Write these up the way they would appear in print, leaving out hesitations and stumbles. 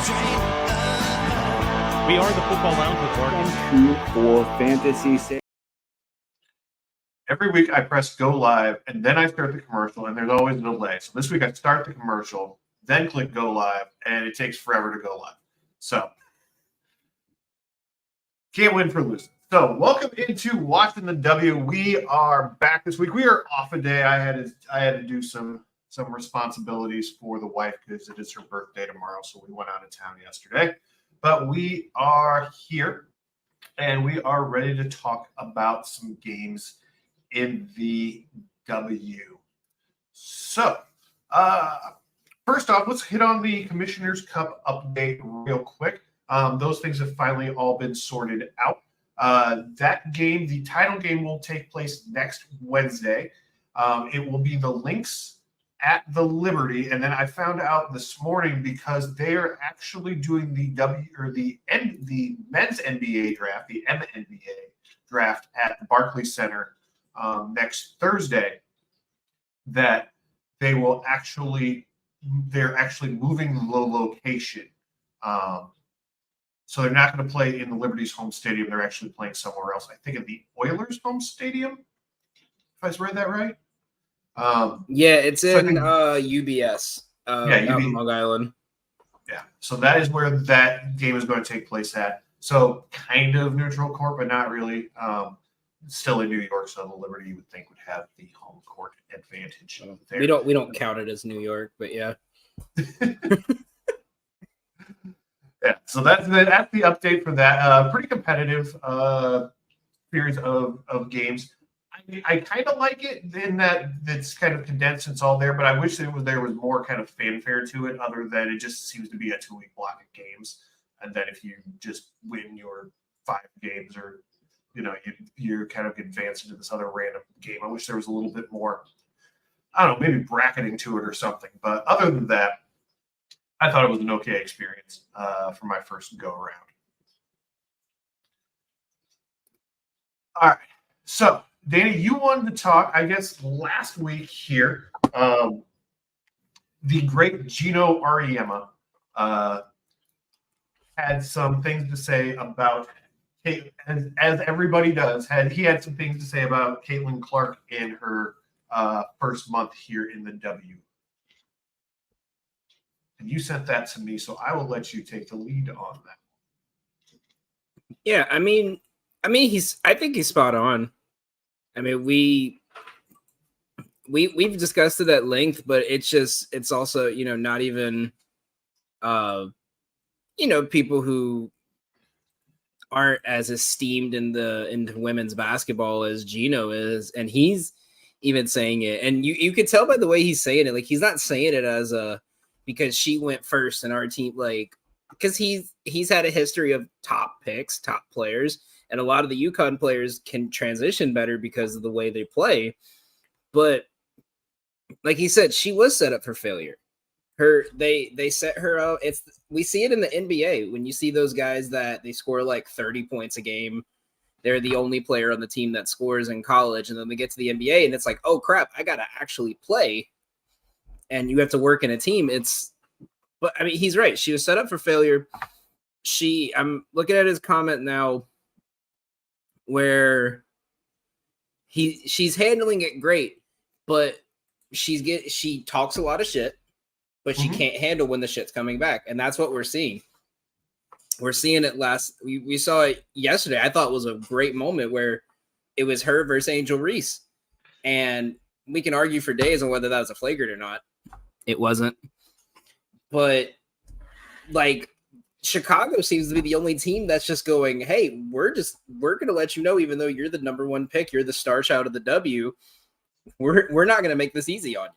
We are the Football Lounge with Mark and 2 for fantasy. Every week I press go live and then I start the commercial and there's always a delay. So this week I start the commercial, then click go live, and it takes forever to go live. So can't win for losing. So welcome into Watching the W. We are back this week. We are off a day. I had to do some responsibilities for the wife because it is her birthday tomorrow. So we went out of town yesterday. But we are here and we are ready to talk about some games in the W. So, first off, let's hit on the Commissioner's Cup update real quick. Those things have finally all been sorted out. That game, the title game, will take place next Wednesday. It will be the Lynx at the Liberty, and then I found out this morning because they are actually doing the men's NBA draft, the MNBA draft at the Barclays Center next Thursday. That they're actually moving the location. So they're not going to play in the Liberty's home stadium. They're actually playing somewhere else. I think at the Oilers' home stadium. If I read that right. Yeah, it's in UBS. Out in Long Island. Yeah, so that is where that game is going to take place at. So kind of neutral court, but not really. Still in New York, so the Liberty you would think would have the home court advantage. There. We don't count it as New York, but yeah. Yeah, so that's the update for that. Pretty competitive series of games. I kind of like it in that it's kind of condensed. It's all there, but I wish there was more kind of fanfare to it. Other than it just seems to be a 2-week block of games, and then if you just win your 5 games, or you're kind of advanced into this other random game. I wish there was a little bit more. I don't know, maybe bracketing to it or something. But other than that, I thought it was an okay experience for my first go around. All right, so. Danny, you wanted to talk, I guess, last week here. The great Gino Auriemma had some things to say about, as everybody does, he had some things to say about Caitlin Clark in her first month here in the W. And you sent that to me, so I will let you take the lead on that. Yeah, I think he's spot on. I mean, we've discussed it at length, but it's also, not even, people who aren't as esteemed into women's basketball as Gino is. And he's even saying it. And you could tell by the way he's saying it, like, he's not saying it as because she went first in our team, like, because he's had a history of top picks, top players. And a lot of the UConn players can transition better because of the way they play. But like he said, she was set up for failure. They set her up. We see it in the NBA when you see those guys that they score like 30 points a game. They're the only player on the team that scores in college. And then they get to the NBA and it's like, oh crap, I got to actually play. And you have to work in a team. But I mean, he's right. She was set up for failure. I'm looking at his comment now, where she's handling it great, but she talks a lot of shit, but she can't handle when the shit's coming back. And that's what we're seeing. We're seeing it we saw it yesterday. I thought it was a great moment where it was her versus Angel Reese. And we can argue for days on whether that was a flagrant or not. It wasn't. But like, Chicago seems to be the only team that's just going, hey, we're going to let you know, even though you're the number 1 pick, you're the star child of the W, we're not going to make this easy on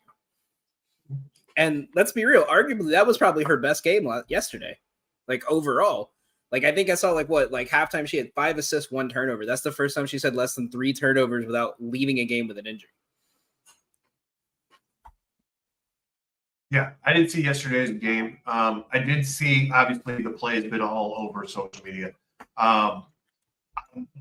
you. And let's be real, arguably that was probably her best game yesterday, like overall. Like I think I saw halftime she had 5 assists, 1 turnover. That's the first time she's had less than 3 turnovers without leaving a game with an injury. Yeah, I didn't see yesterday's game. I did see, obviously, the play has been all over social media.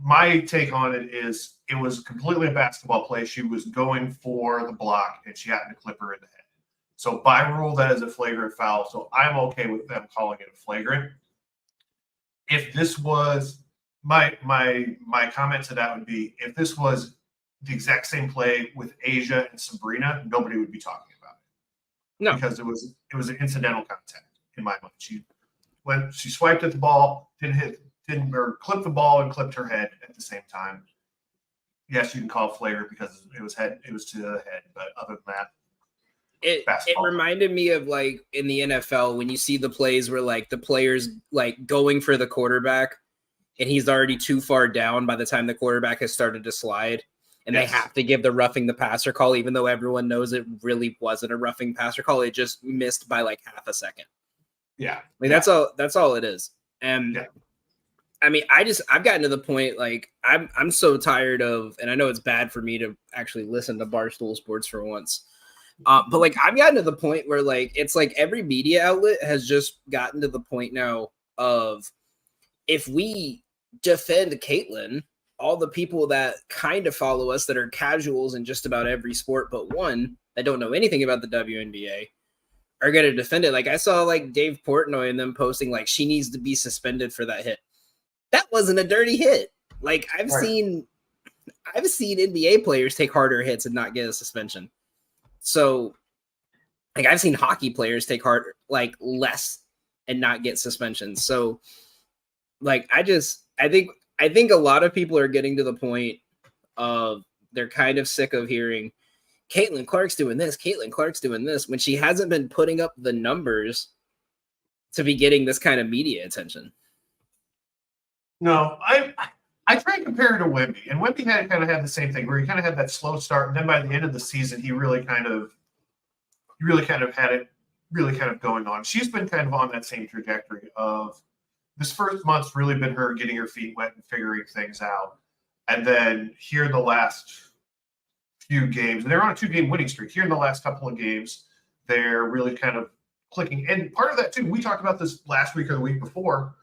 My take on it is it was completely a basketball play. She was going for the block, and she happened to clip her in the head. So by rule, that is a flagrant foul. So I'm okay with them calling it a flagrant. If this was my comment to that would be, if this was the exact same play with Asia and Sabrina, nobody would be talking about it. No. Because it was an incidental contact in my mind. She swiped at the ball, or clipped the ball and clipped her head at the same time. Yes, you can call it flagrant because it was to the head, but other than that, it reminded me of like in the NFL when you see the plays where like the player's like going for the quarterback and he's already too far down by the time the quarterback has started to slide. And they have to give the roughing the passer call, even though everyone knows it really wasn't a roughing passer call. It just missed by like half a second. Yeah. Like that's all it is. And I mean, I've gotten to the point, like I'm so tired of, and I know it's bad for me to actually listen to Barstool Sports for once. But like I've gotten to the point where like, it's like every media outlet has just gotten to the point now of if we defend Caitlyn, all the people that kind of follow us that are casuals in just about every sport but one that don't know anything about the WNBA are going to defend it. Like I saw like Dave Portnoy and them posting like she needs to be suspended for that hit. That wasn't a dirty hit. Like I've seen NBA players take harder hits and not get a suspension. So like I've seen hockey players take less and not get suspensions. So like I think a lot of people are getting to the point of they're kind of sick of hearing Caitlin Clark's doing this, Caitlin Clark's doing this, when she hasn't been putting up the numbers to be getting this kind of media attention. No, I try and compare it to Wemby, and Wemby kind of had the same thing where he kind of had that slow start, and then by the end of the season, he really kind of had it really kind of going on. She's been kind of on that same trajectory of this first month's really been her getting her feet wet and figuring things out. And then here in the last few games, and they're on a 2-game winning streak. Here in the last couple of games, they're really kind of clicking. And part of that, too, we talked about this last week or the week before.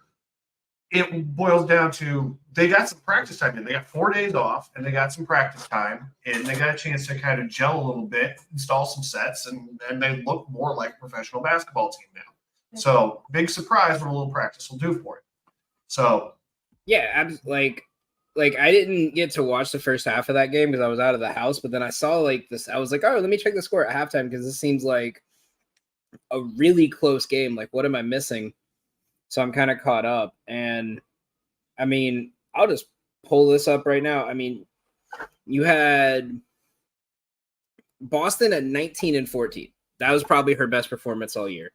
It boils down to they got some practice time in. They got 4 days off, and they got some practice time, and they got a chance to kind of gel a little bit, install some sets, and they look more like a professional basketball team now. So big surprise what a little practice will do for it. So yeah, I'm like I didn't get to watch the first half of that game because I was out of the house, but then I saw like this. I was like, oh, let me check the score at halftime because this seems like a really close game. Like, what am I missing? So I'm kind of caught up. And I mean, I'll just pull this up right now. I mean, you had Boston at 19-14. That was probably her best performance all year.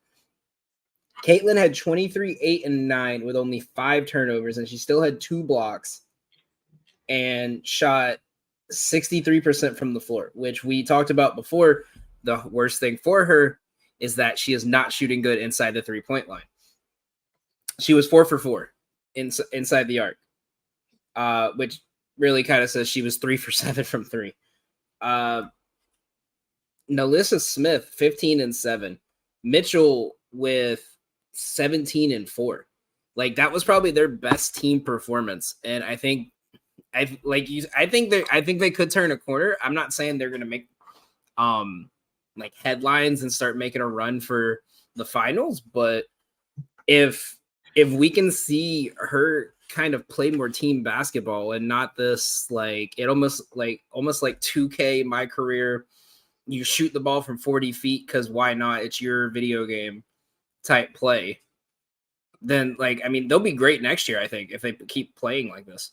Caitlin had 23, 8, and 9 with only 5 turnovers, and she still had 2 blocks and shot 63% from the floor, which we talked about before. The worst thing for her is that she is not shooting good inside the 3-point line. She was 4 for 4 inside the arc, which really kind of says she was 3 for 7 from 3. Nalissa Smith, 15 and 7. Mitchell with 17 and 4. Like that was probably their best team performance. And I think they could turn a corner. I'm not saying they're gonna make like headlines and start making a run for the finals, but if we can see her kind of play more team basketball and not this like it almost like 2K my career, you shoot the ball from 40 feet because why not? It's your video game type play. Then like I mean they'll be great next year. I think if they keep playing like this.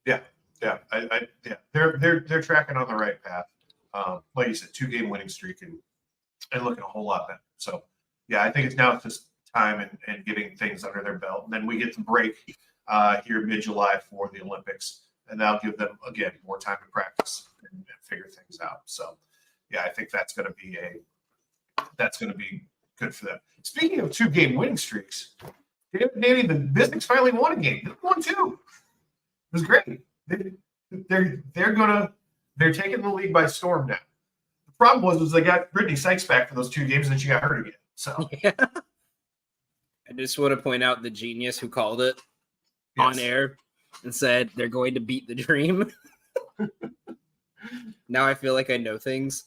Yeah, they're tracking on the right path. Like you said, 2-game winning streak and looking a whole lot better. So yeah, I think it's just time and getting things under their belt, and then we get to break here mid-July for the Olympics, and that'll give them again more time to practice and figure things out. So yeah, I think that's going to be good for them. Speaking of 2-game winning streaks, Danny, the Mystics finally won a game. They won 2. It was great. They're taking the league by storm now. The problem was they got Brittany Sykes back for those 2 games, and then she got hurt again. So yeah. I just want to point out the genius who called it on air and said they're going to beat the dream. Now I feel like I know things.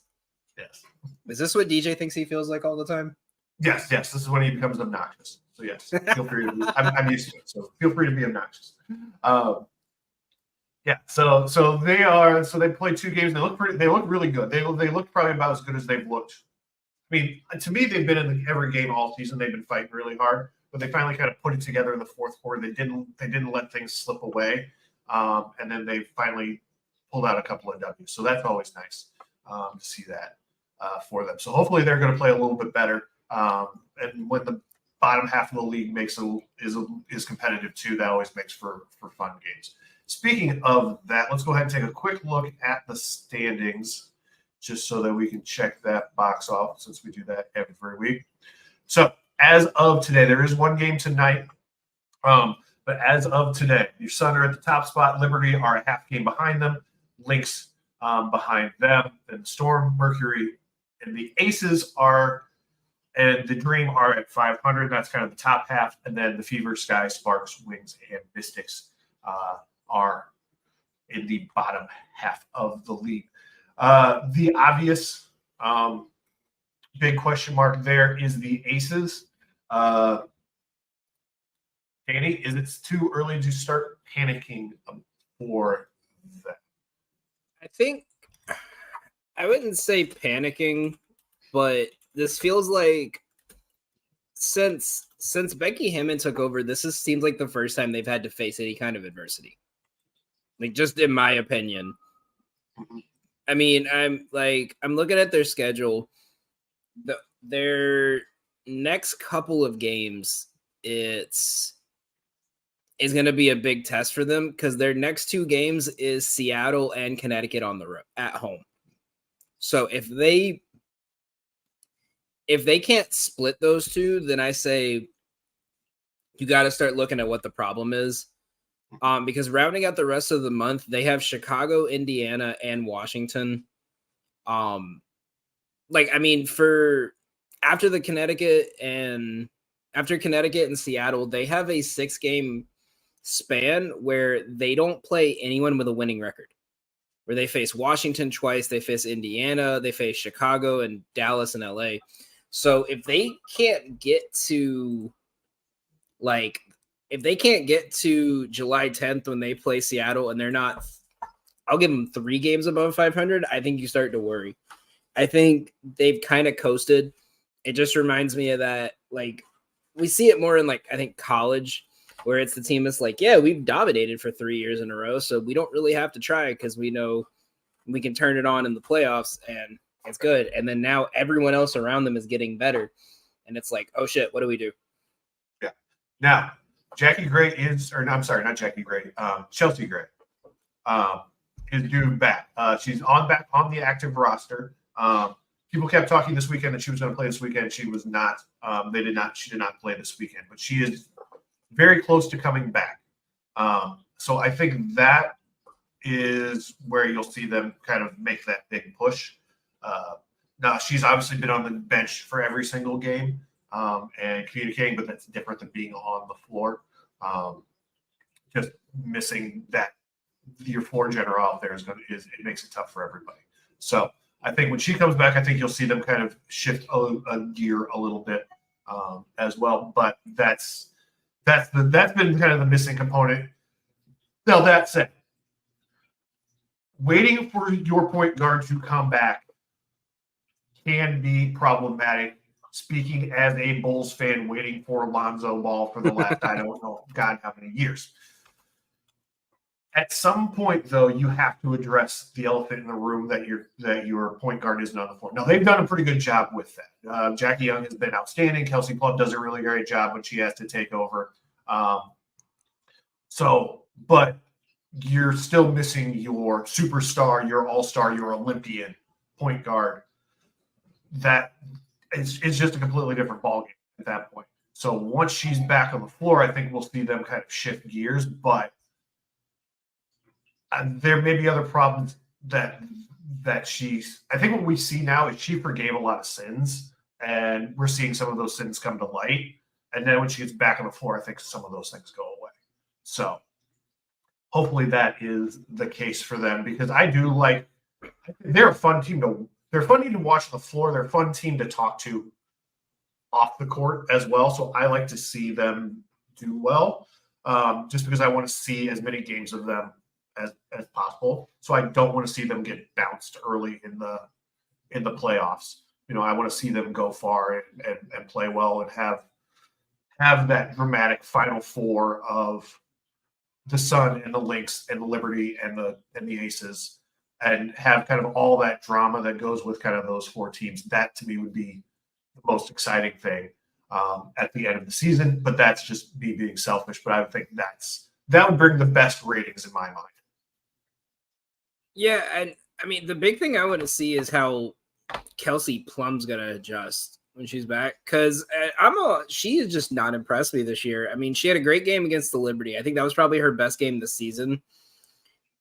Yes. Is this what DJ thinks he feels like all the time? Yes. This is when he becomes obnoxious. So yes, feel free to be. I'm used to it, so feel free to be obnoxious. Yeah. So they are. So they played 2 games. They look pretty. They look really good. They look probably about as good as they've looked. I mean, to me, they've been in every game all season. They've been fighting really hard, but they finally kind of put it together in the fourth quarter. They didn't let things slip away, and then they finally pulled out a couple of W's. So that's always nice to see that for them. So hopefully they're going to play a little bit better. And when the bottom half of the league is competitive too, that always makes for fun games. Speaking of that, let's go ahead and take a quick look at the standings, just so that we can check that box off, since we do that every week. So as of today, there is one game tonight. But as of today, your Sun are at the top spot. Liberty are a half game behind them. Lynx behind them. Then Storm, Mercury, and the Aces and the Dream are at 500. That's kind of the top half. And then the Fever, Sky, Sparks, Wings, and Mystics are in the bottom half of the league. The obvious big question mark there is the Aces. Danny, is it too early to start panicking for that? I think I wouldn't say panicking, but this feels like since Becky Hammond took over, seems like the first time they've had to face any kind of adversity. Like, just in my opinion. Mm-hmm. I mean, I'm looking at their schedule. Their next couple of games, is going to be a big test for them, because their next 2 games is Seattle and Connecticut on the road at home. So if they can't split those 2, then I say you got to start looking at what the problem is. Because rounding out the rest of the month, they have Chicago, Indiana, and Washington. For after Connecticut and Seattle, they have a 6-game span where they don't play anyone with a winning record. Where they face Washington twice, they face Indiana, they face Chicago and Dallas and LA. So if they can't get to July 10th when they play Seattle and they're not, I'll give them 3 games above 500, I think you start to worry. I think they've kind of coasted. It just reminds me of that, we see it more in I think college, where it's the team that's we've dominated for 3 years in a row, so we don't really have to try because we know we can turn it on in the playoffs and it's good. And then now everyone else around them is getting better. And it's oh shit, what do we do? Yeah. Now, Chelsea Gray is due back. She's back on the active roster. People kept talking this weekend that she was going to play this weekend. She was not. She did not play this weekend, but she is very close to coming back. So I think that is where you'll see them kind of make that big push. Now, she's obviously been on the bench for every single game and communicating, but that's different than being on the floor. Just missing that, your floor general out there it makes it tough for everybody. So I think when she comes back, I think you'll see them kind of shift a gear a little bit as well. But that's been kind of the missing component. Now, that said, waiting for your point guard to come back can be problematic. Speaking as a Bulls fan, waiting for Lonzo Ball for the last, I don't know, God, how many years. At some point, though, you have to address the elephant in the room that your point guard isn't on the floor. Now, they've done a pretty good job with that. Jackie Young has been outstanding. Kelsey Plum does a really great job when she has to take over. But you're still missing your superstar, your all-star, your Olympian point guard. That it's just a completely different ballgame at that point. So once she's back on the floor, I think we'll see them kind of shift gears. But there may be other problems that she's. I think what we see now is she forgave a lot of sins, and we're seeing some of those sins come to light. And then when she gets back on the floor, I think some of those things go away. So hopefully that is the case for them, because they're a fun team to they're fun team to watch on the floor. They're a fun team to talk to off the court as well. So I like to see them do well, just because I want to see as many games of them as possible. So I don't want to see them get bounced early in the playoffs. I want to see them go far and play well and have that dramatic Final Four of the Sun and the Lynx and the Liberty and the Aces, and have kind of all that drama that goes with kind of those four teams. That to me would be the most exciting thing at the end of the season. But that's just me being selfish. But I would think that would bring the best ratings in my mind. Yeah, and I mean the big thing I want to see is how Kelsey Plum's gonna adjust when she's back, because she has just not impressed me this year. I mean, she had a great game against the Liberty. I think that was probably her best game this season,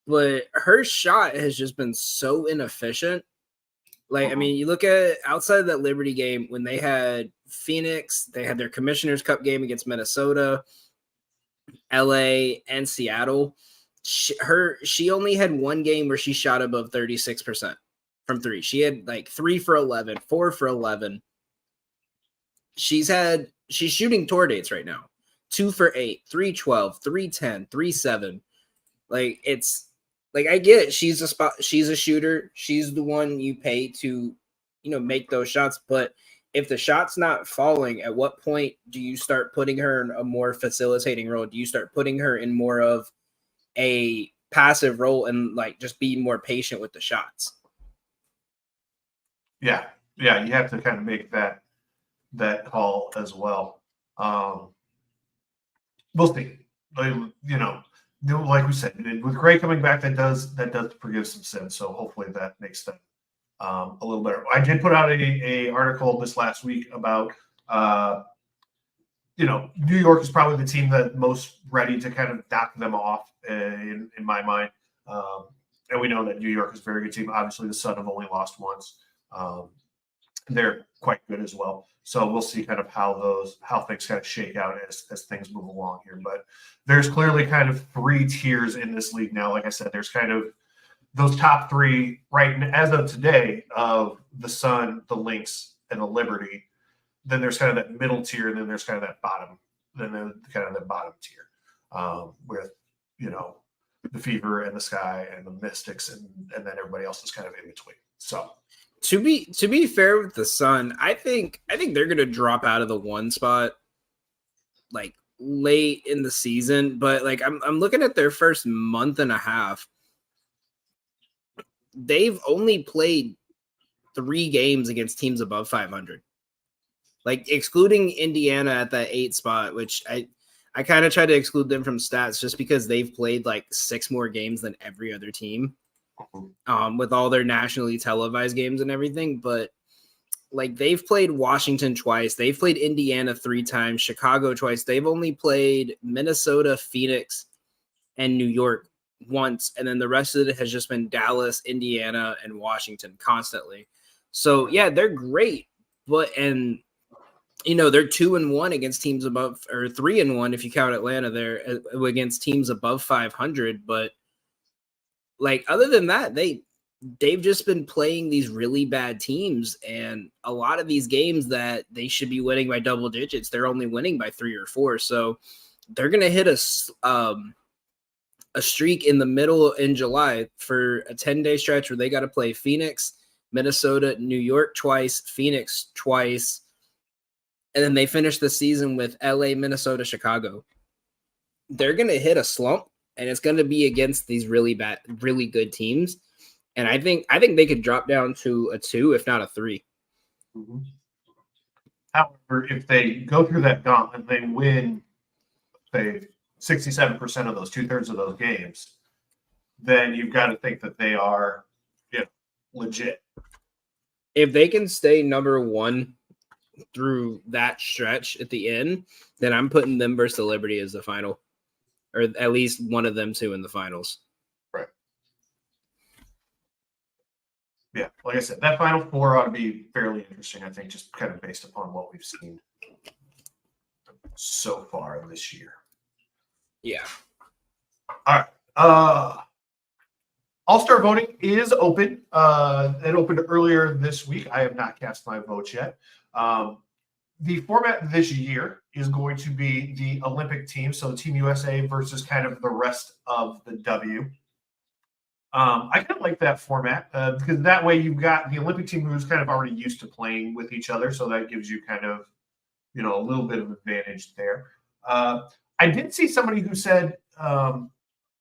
but her shot has just been so inefficient. Like, I mean, you look at outside of that Liberty game when they had Phoenix, they had their Commissioner's Cup game against Minnesota, LA, and Seattle. She only had one game where she shot above 36% from three. She had like 3 for 11, 4 for 11. She's shooting tour dates right now. 2 for 8, 3-12, 3-10, 3-7. Like, it's like, I get it. She's a shooter. She's the one you pay to, make those shots. But if the shot's not falling, at what point do you start putting her in a more facilitating role? Do you start putting her in more of a passive role and like just be more patient with the shots? Yeah. You have to kind of make that call as well. We'll see. Like we said, with Gray coming back, that does forgive some sins. So hopefully that makes them a little better. I did put out a article this last week about New York is probably the team that most ready to kind of knock them off in my mind. And we know that New York is a very good team. Obviously, the Sun have only lost once. They're quite good as well. So we'll see kind of how things kind of shake out as things move along here. But there's clearly kind of 3 tiers in this league now. Like I said, there's kind of those top 3 right as of today of the Sun, the Lynx, and the Liberty. Then there's kind of that middle tier, and then there's kind of that bottom. Then there's kind of that bottom tier with the Fever and the Sky and the Mystics, and then everybody else is kind of in between. So. To be fair with the Sun, I think they're gonna drop out of the 1 spot like late in the season. But like I'm looking at their first month and a half. They've only played 3 games against teams above 500. Like excluding Indiana at that 8 spot, which I kind of try to exclude them from stats just because they've played like 6 more games than every other team. With all their nationally televised games and everything. But like they've played Washington twice, they've played Indiana 3 times, Chicago twice. They've only played Minnesota, Phoenix, and New York once, and then the rest of it has just been Dallas, Indiana, and Washington constantly. So yeah, they're great, but they're 2-1 against teams above, or 3-1 if you count Atlanta there against teams above 500. But like other than that, they've just been playing these really bad teams, and a lot of these games that they should be winning by double digits, they're only winning by 3 or 4. So they're gonna hit a streak in the middle in July for a 10-day stretch where they got to play Phoenix, Minnesota, New York twice, Phoenix twice, and then they finish the season with LA, Minnesota, Chicago. They're gonna hit a slump. And it's going to be against these really good teams. And I think they could drop down to a 2, if not a 3. Mm-hmm. However, if they go through that gauntlet, they win, say, 67% of those, 2/3 of those games, then you've got to think that they are legit. If they can stay number 1 through that stretch at the end, then I'm putting them versus the Liberty as the final. Or at least one of them 2 in the finals. Right. Yeah, like I said, that Final Four ought to be fairly interesting, I think, just kind of based upon what we've seen so far this year. Yeah. All right. All-Star voting is open. It opened earlier this week. I have not cast my vote yet. The format this year is going to be the Olympic team, so Team USA versus kind of the rest of the W. I kind of like that format because that way you've got the Olympic team who's kind of already used to playing with each other, so that gives you kind of, a little bit of advantage there. I did see somebody who said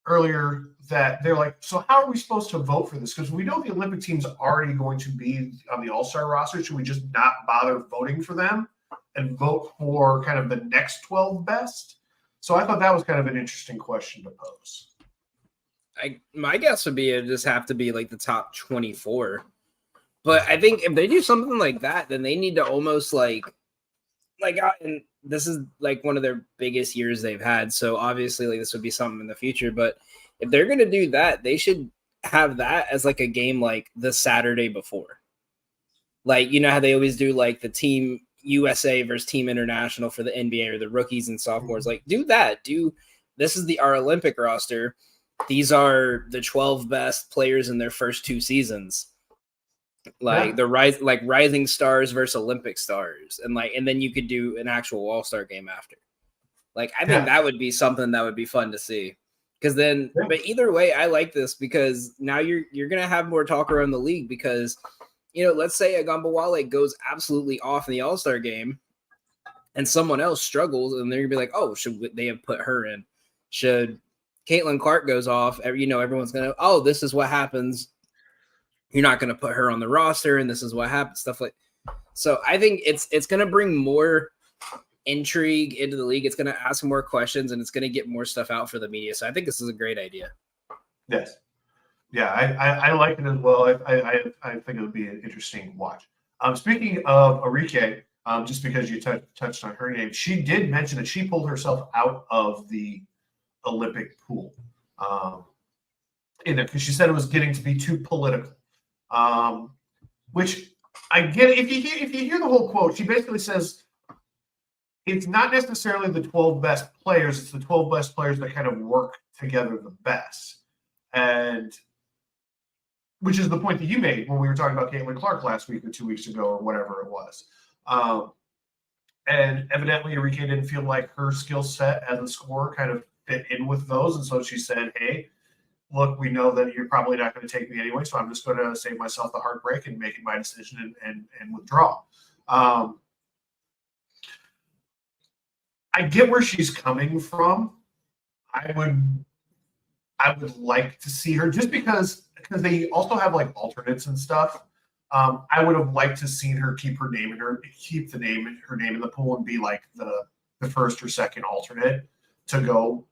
earlier that they're like, so how are we supposed to vote for this? Because we know the Olympic team's already going to be on the All-Star roster. Should we just not bother voting for them and vote for kind of the next 12 best? So I thought that was kind of an interesting question to pose. My guess would be it just have to be like the top 24. But I think if they do something like that, then they need to almost and this is like one of their biggest years they've had. So obviously like this would be something in the future. But if they're going to do that, they should have that as like a game like the Saturday before. Like, you know how they always do like the Team USA versus Team International for the NBA or the rookies and sophomores. Like do that. This is our Olympic roster. These are the 12 best players in their first 2 seasons. Like the rising stars versus Olympic stars. And then you could do an actual all-star game after. Like, I think that would be something that would be fun to see. Because then, but either way, I like this because now you're going to have more talk around the league because, let's say Agambawale goes absolutely off in the all-star game and someone else struggles and they're going to be like, oh, should they have put her in? Should Caitlin Clark goes off, everyone's going to, oh, this is what happens. You're not going to put her on the roster, and this is what happens, stuff like. So I think it's going to bring more intrigue into the league. It's going to ask more questions, and it's going to get more stuff out for the media. So I think this is a great idea. Yes. Yeah, I like it as well. I think it would be an interesting watch. Speaking of Arike, just because you touched on her name, she did mention that she pulled herself out of the Olympic pool in there because she said it was getting to be too political. Which I get. If you hear the whole quote, she basically says it's not necessarily the 12 best players; it's the 12 best players that kind of work together the best, and which is the point that you made when we were talking about Caitlin Clark last week or 2 weeks ago or whatever it was. And evidently, Arike didn't feel like her skill set as a scorer kind of fit in with those, and so she said, "Hey, look, we know that you're probably not going to take me anyway, so I'm just going to save myself the heartbreak and make my decision and withdraw." I get where she's coming from. I would like to see her just because they also have like alternates and stuff. I would have liked to seen her keep her name her name in the pool and be like the first or second alternate to go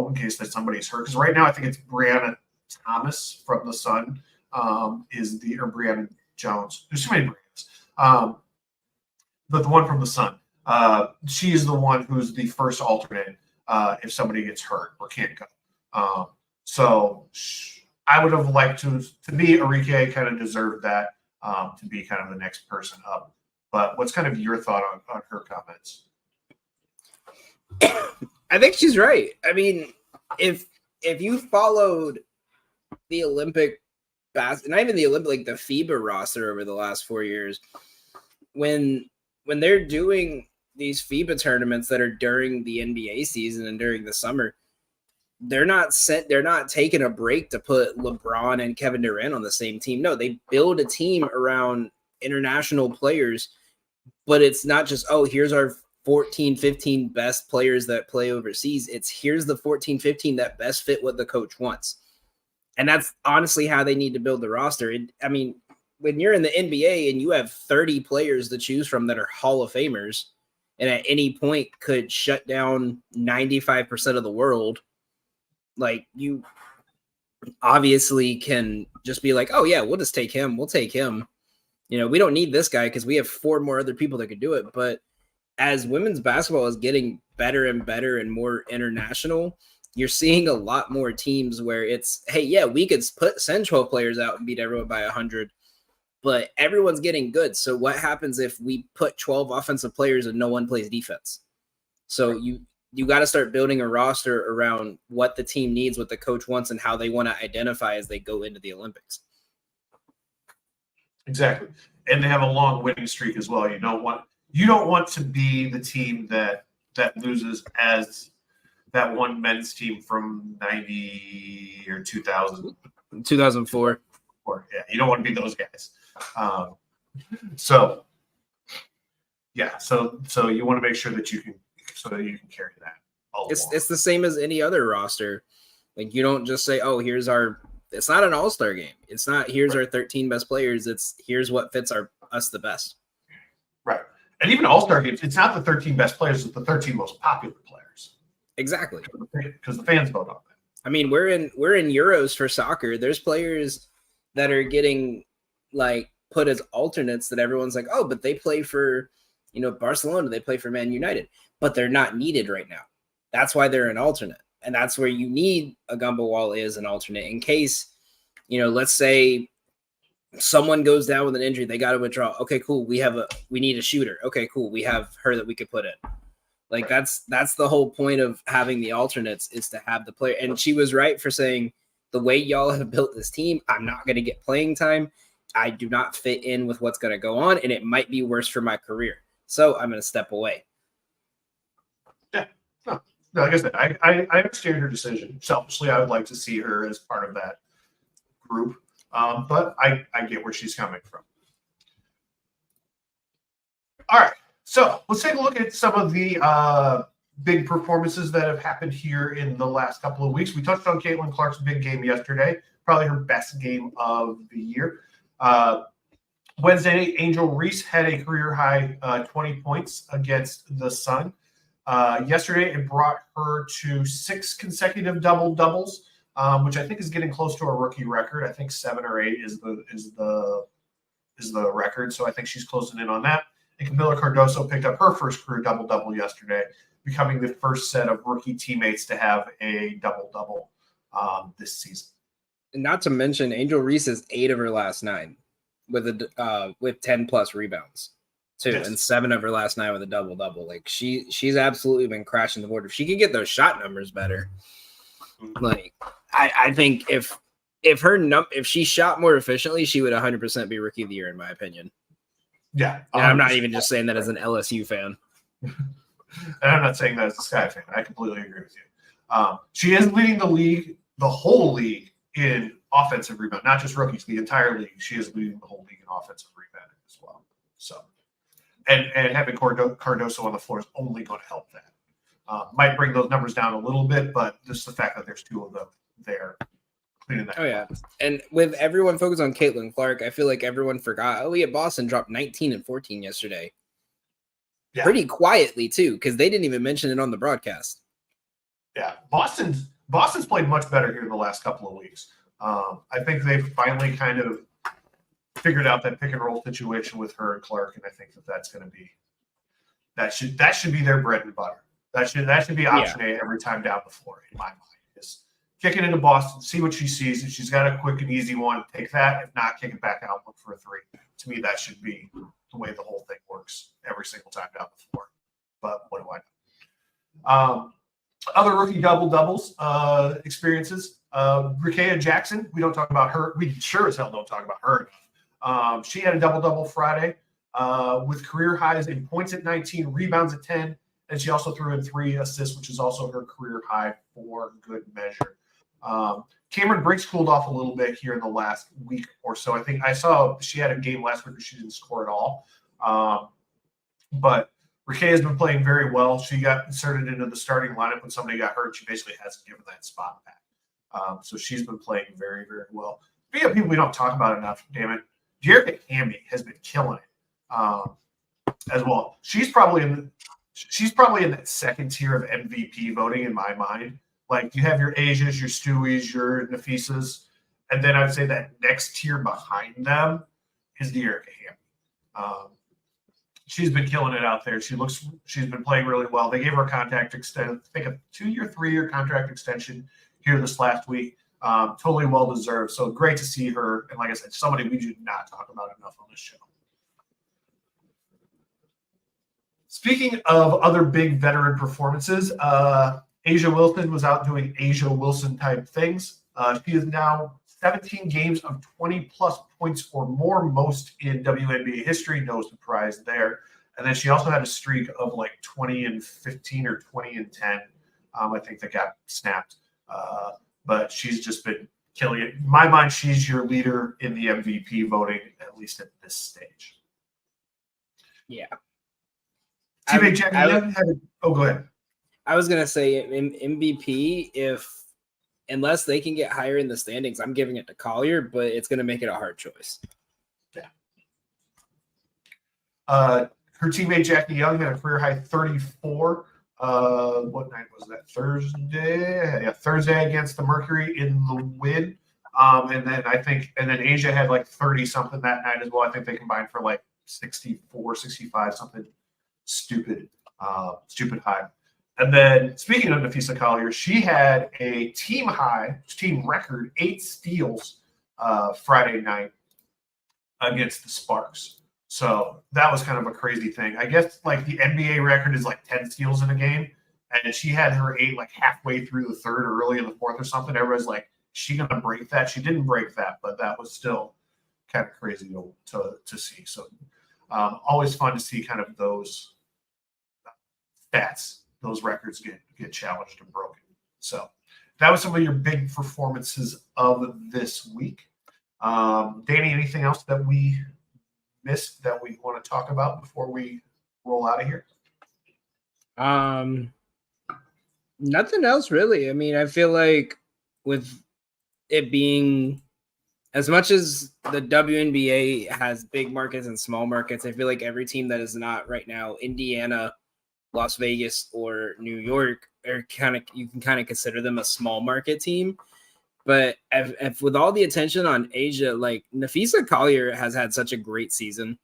in case that somebody's hurt. Because right now I think it's Brianna Thomas from the Sun or Brianna Jones. There's too many Briannas. But the one from the Sun, she is the one who's the first alternate if somebody gets hurt or can't go. So I would have liked to me, Arike kind of deserved that to be kind of the next person up. But what's kind of your thought on her comments? I think she's right. I mean, if you followed the Olympic not even the Olympic, like the FIBA roster over the last 4 years, when they're doing these FIBA tournaments that are during the NBA season and during the summer, they're not taking a break to put LeBron and Kevin Durant on the same team. No, they build a team around international players, but it's not just, oh, here's our 14, 15 best players that play overseas. It's here's the 14, 15 that best fit what the coach wants. And that's honestly how they need to build the roster. I mean, when you're in the NBA and you have 30 players to choose from that are Hall of Famers and at any point could shut down 95% of the world, like you obviously can just be like, oh yeah, we'll just take him. We'll take him. We don't need this guy because we have 4 more other people that could do it. But as women's basketball is getting better and more international, you're seeing a lot more teams where it's, hey, yeah, we could send 12 players out and beat everyone by 100, but everyone's getting good. So what happens if we put 12 offensive players and no one plays defense? So you got to start building a roster around what the team needs, what the coach wants, and how they want to identify as they go into the Olympics. Exactly. And they have a long winning streak as well. You don't want to be the team that loses as that one men's team from 90 or 2000. 2004. Yeah, you don't want to be those guys. So you want to make sure that you can carry that. It's the same as any other roster. Like, you don't just say, "Oh, it's not an all-star game. It's not here's our 13 best players. It's here's what fits us the best." Right. And even all-star games, it's not the 13 best players, it's the 13 most popular players. Exactly. Because the fans vote on that. I mean, we're in Euros for soccer. There's players that are getting like put as alternates that everyone's like, "Oh, but they play for, Barcelona, they play for Man United." But they're not needed right now. That's why they're an alternate. And that's where you need a Gumbawala as an alternate in case, let's say someone goes down with an injury, they got to withdraw. Okay, cool. We need a shooter. Okay, cool. We have her that we could put in. Like, that's the whole point of having the alternates, is to have the player. And she was right for saying, the way y'all have built this team, I'm not going to get playing time. I do not fit in with what's going to go on, and it might be worse for my career. So I'm going to step away. Yeah. No, like I said, I understand her decision. Selfishly, I would like to see her as part of that group. But I get where she's coming from. All right. So let's take a look at some of the big performances that have happened here in the last couple of weeks. We touched on Caitlin Clark's big game yesterday, probably her best game of the year. Wednesday, Angel Reese had a career-high 20 points against the Sun. Yesterday, it brought her to 6 consecutive double-doubles, which I think is getting close to a rookie record. I think 7 or 8 is the record, so I think she's closing in on that. And Camila Cardoso picked up her first career double-double yesterday, becoming the first set of rookie teammates to have a double-double this season. And not to mention, Angel Reese is 8 of her last 9 with 10 plus rebounds too, yes. And 7 of her last 9 with a double-double. Like, she's absolutely been crashing the board. If she could get those shot numbers better, like, I think if she shot more efficiently, she would 100% be rookie of the year, in my opinion. Yeah. And I'm not even just saying that as an LSU fan. And I'm not saying that as a Sky fan. I completely agree with you. She is leading the whole league in offensive rebound, not just rookies, the entire league. She is leading the whole league in offensive rebounding as well. So, and having Cardoso on the floor is only going to help that. Might bring those numbers down a little bit, but just the fact that there's 2 of them there cleaning that. Oh, yeah. And with everyone focused on Caitlin Clark, I feel like everyone forgot. Aaliyah Boston dropped 19 and 14 yesterday. Yeah. Pretty quietly, too, because they didn't even mention it on the broadcast. Yeah. Boston's played much better here in the last couple of weeks. I think they've finally kind of figured out that pick and roll situation with her and Clark, and I think that's going to be that should be their bread and butter. That should be option A every time down the floor, in my mind. Is kick it into Boston, see what she sees. If she's got a quick and easy one, take that. If not, kick it back out, look for a 3. To me, that should be the way the whole thing works every single time down the floor. But what do I know? Other rookie double-doubles experiences. Rickea Jackson, we don't talk about her. We sure as hell don't talk about her enough. She had a double-double Friday with career highs in points at 19, rebounds at 10, and she also threw in 3 assists, which is also her career high for good measure. Cameron Briggs cooled off a little bit here in the last week or so. I think I saw she had a game last week where she didn't score at all. But Rickea has been playing very well. She got inserted into the starting lineup when somebody got hurt. She basically hasn't given that spot back. So she's been playing very, very well. We have people we don't talk about enough, damn it. Dearica Hamby has been killing it as well. She's probably in that second tier of MVP voting in my mind. Like, you have your Asias, your Stewies, your Nafisas, and then I'd say that next tier behind them is Dearica Hamby. She's been killing it out there. She's been playing really well. They gave her a contract extension, I think a 2-year, 3-year contract extension here this last week. Totally well deserved. So great to see her. And like I said, somebody we do not talk about enough on this show. Speaking of other big veteran performances, Asia Wilson was out doing Asia Wilson type things. She is now 17 games of 20-plus points or more, most in WNBA history. No surprise there. And then she also had a streak of like 20-15 or 20-10. I think that got snapped. But she's just been killing it. In my mind, she's your leader in the MVP voting, at least at this stage. Yeah. Teammate Jackie Young had go ahead. I was gonna say MVP. Unless they can get higher in the standings, I'm giving it to Collier, but it's gonna make it a hard choice. Yeah. Her teammate Jackie Young had a career high 34. What night was that? Thursday. Yeah, Thursday against the Mercury in the win. And then Asia had like 30 something that night as well. I think they combined for like 64, 65, something stupid high. And then speaking of Napheesa Collier, she had a team record 8 steals Friday night against the Sparks. So that was kind of a crazy thing. I guess like the NBA record is like 10 steals in a game, and she had her 8 like halfway through the third or early in the fourth or something. Everybody's like, is she gonna break that? She didn't break that, but that was still kind of crazy to see. So always fun to see kind of those stats, those records get challenged and broken. So that was some of your big performances of this week. Danny, anything else that we missed that we want to talk about before we roll out of here? Nothing else really. I mean, I feel like with it being as much as the WNBA has big markets and small markets, I feel like every team that is not right now Indiana, Las Vegas, or New York are you can kind of consider them a small market team. But if with all the attention on Asia, like Napheesa Collier has had such a great season.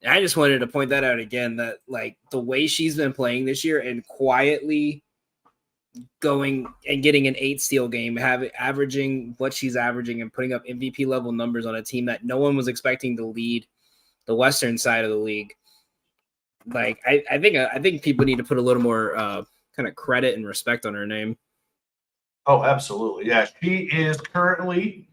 I just wanted to point that out again, that like the way she's been playing this year and quietly going and getting an 8 steal game, averaging what she's averaging and putting up MVP level numbers on a team that no one was expecting to lead the Western side of the league. Like I think people need to put a little more kind of credit and respect on her name. Oh, absolutely. Yeah, she is currently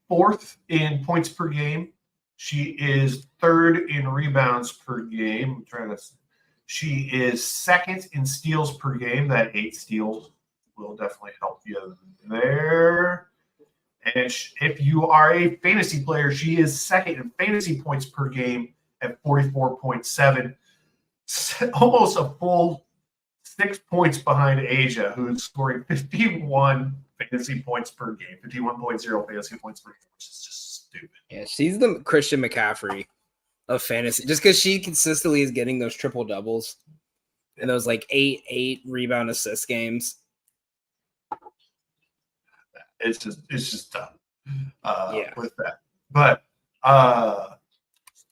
4th in points per game. She is 3rd in rebounds per game. She is 2nd in steals per game. That 8 steals will definitely help you there. And if you are a fantasy player, she is 2nd in fantasy points per game at 44.7. Almost a full 6 points behind Asia, who's scoring 51 fantasy points per game, 51.0 fantasy points per game, which is just stupid. Yeah, she's the Christian McCaffrey of fantasy, just because she consistently is getting those triple doubles and those like 8 rebound assist games. It's just dumb with that. But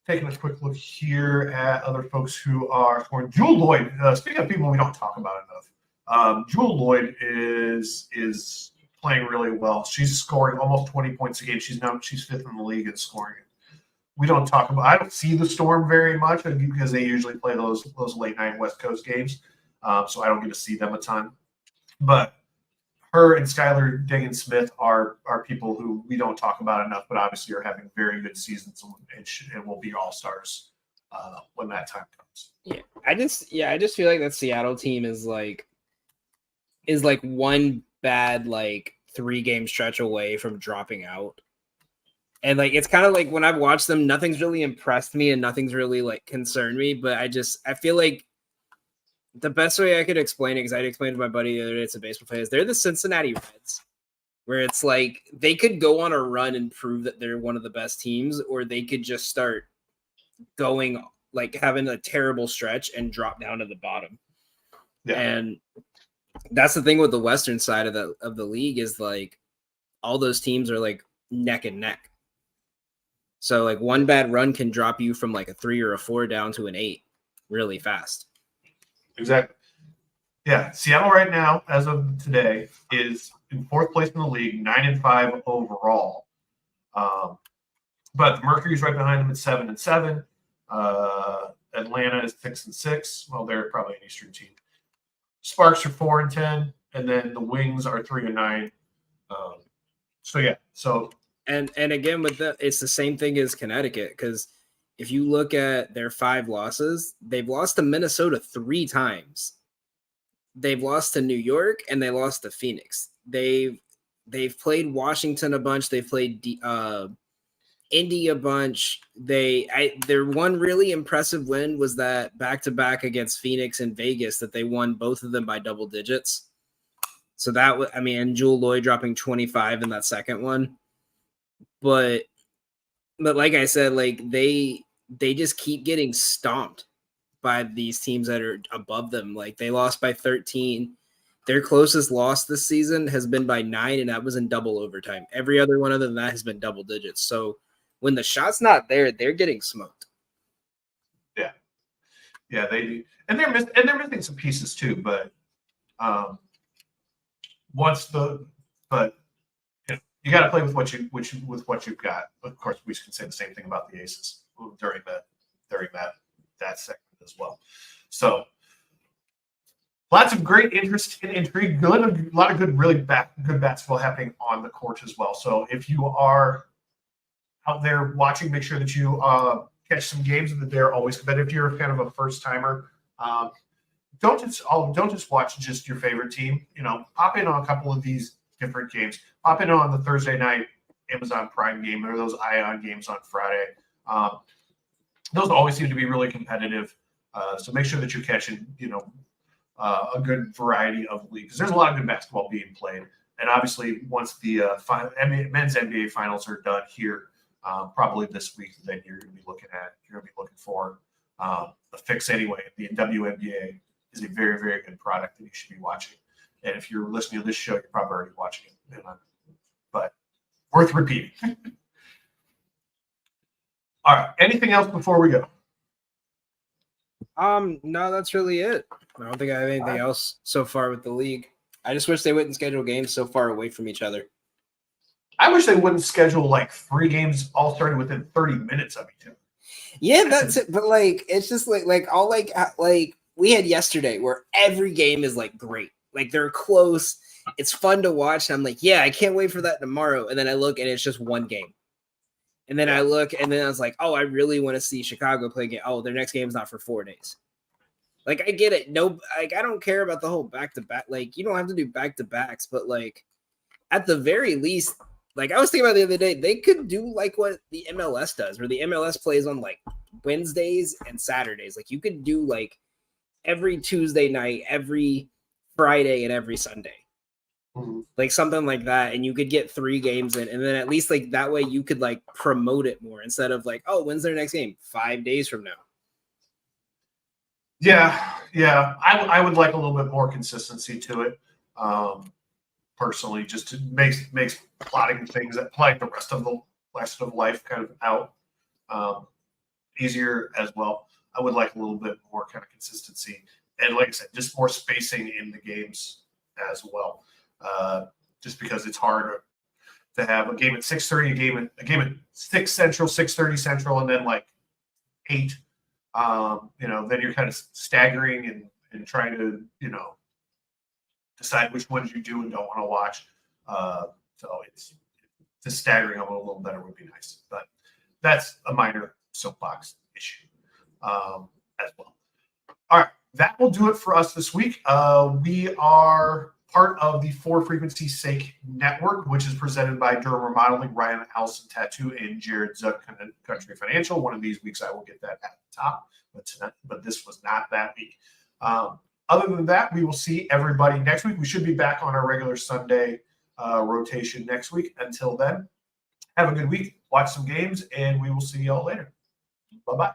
taking a quick look here at other folks who are scoring. Jewell Loyd, speaking of people we don't talk about enough, Jewell Loyd is playing really well. She's scoring almost 20 points a game. She's 5th in the league in scoring. We don't talk about. I don't see the Storm very much because they usually play those late night West Coast games, so I don't get to see them a ton. But her and Skylar Diggins-Smith are people who we don't talk about enough, but obviously are having very good seasons and will be all-stars when that time comes. Yeah, I just feel like that Seattle team is like one bad like 3-game stretch away from dropping out. And like it's kind of like when I've watched them, nothing's really impressed me and nothing's really like concerned me. But I feel like the best way I could explain it, because I explained to my buddy the other day, it's a baseball player, is they're the Cincinnati Reds, where it's like they could go on a run and prove that they're one of the best teams, or they could just start going like having a terrible stretch and drop down to the bottom. Yeah. And that's the thing with the Western side of the league is like all those teams are like neck and neck. So like one bad run can drop you from like a 3 or a 4 down to an 8 really fast. Exactly. Yeah, Seattle right now, as of today, is in 4th place in the league, 9-5 overall. But the Mercury's right behind them at 7-7. Atlanta is 6-6. Well, they're probably an Eastern team. Sparks are 4-10, and then the Wings are 3-9. And again with that, it's the same thing as Connecticut, because if you look at their 5 losses, they've lost to Minnesota 3 times. They've lost to New York and they lost to Phoenix. They've played Washington a bunch. They've played Indy a bunch. Their one really impressive win was that back-to-back against Phoenix and Vegas that they won both of them by double digits. So that was, and Jewel Loyd dropping 25 in that second one. But like I said, like they just keep getting stomped by these teams that are above them. Like they lost by 13. Their closest loss this season has been by 9, and that was in double overtime. Every other one other than that has been double digits. So when the shot's not there, they're getting smoked. Yeah, they do, and they're missing some pieces too. But you got to play with what you've got. Of course, we can say the same thing about the Aces during that segment as well. So lots of great interest and intrigue. A lot of good, really good basketball happening on the court as well. So if you are out there watching, make sure that you catch some games, and that they're always competitive. If you're kind of a first timer, don't just watch just your favorite team. Pop in on a couple of these different games. Pop in on the Thursday night Amazon Prime game or those Ion games on Friday. Those always seem to be really competitive. So make sure that you're catching, a good variety of leagues. There's a lot of good basketball being played. And obviously, once the men's NBA finals are done here, probably this week, then you're going to be looking for a fix anyway. The WNBA is a very, very good product that you should be watching. And if you're listening to this show, you're probably already watching it. But worth repeating. All right. Anything else before we go? No, that's really it. I don't think I have anything else so far with the league. I just wish they wouldn't schedule games so far away from each other. I wish they wouldn't schedule like 3 games all starting within 30 minutes of each other. Yeah, that's it. But like, it's just like we had yesterday where every game is like great. Like they're close. It's fun to watch. And I'm like, yeah, I can't wait for that tomorrow. And then I look and it's just one game. And then I look and then I was like, oh, I really want to see Chicago play again. Oh, their next game is not for 4 days. Like, I get it. No, like, I don't care about the whole back-to-back. Like, you don't have to do back-to-backs, but like at the very least, like I was thinking about the other day, they could do like what the MLS does, where the MLS plays on like Wednesdays and Saturdays. Like you could do like every Tuesday night, every Friday, and every Sunday. Mm-hmm. Like something like that, and you could get 3 games in, and then at least like that way you could like promote it more instead of like, oh, when's their next game? 5 days from now. Yeah. I would like a little bit more consistency to it. Personally, just to makes plotting things that like the rest of life kind of out easier as well. I would like a little bit more kind of consistency, and like I said, just more spacing in the games as well. Just because it's hard to have a game at 6:30, a game at 6 Central, 6:30 Central, and then like 8. Then you're kind of staggering and trying to decide which ones you do and don't want to watch. So it's just staggering them a little better would be nice, but that's a minor soapbox issue as well. All right, that will do it for us this week. We are part of the For Frequency's Sake Network, which is presented by Durham Remodeling, Ryan Allison Tattoo, and Jared Zuck Country Financial. One of these weeks I will get that at the top, but this was not that week. Other than that, we will see everybody next week. We should be back on our regular Sunday rotation next week. Until then, have a good week, watch some games, and we will see y'all later. Bye-bye.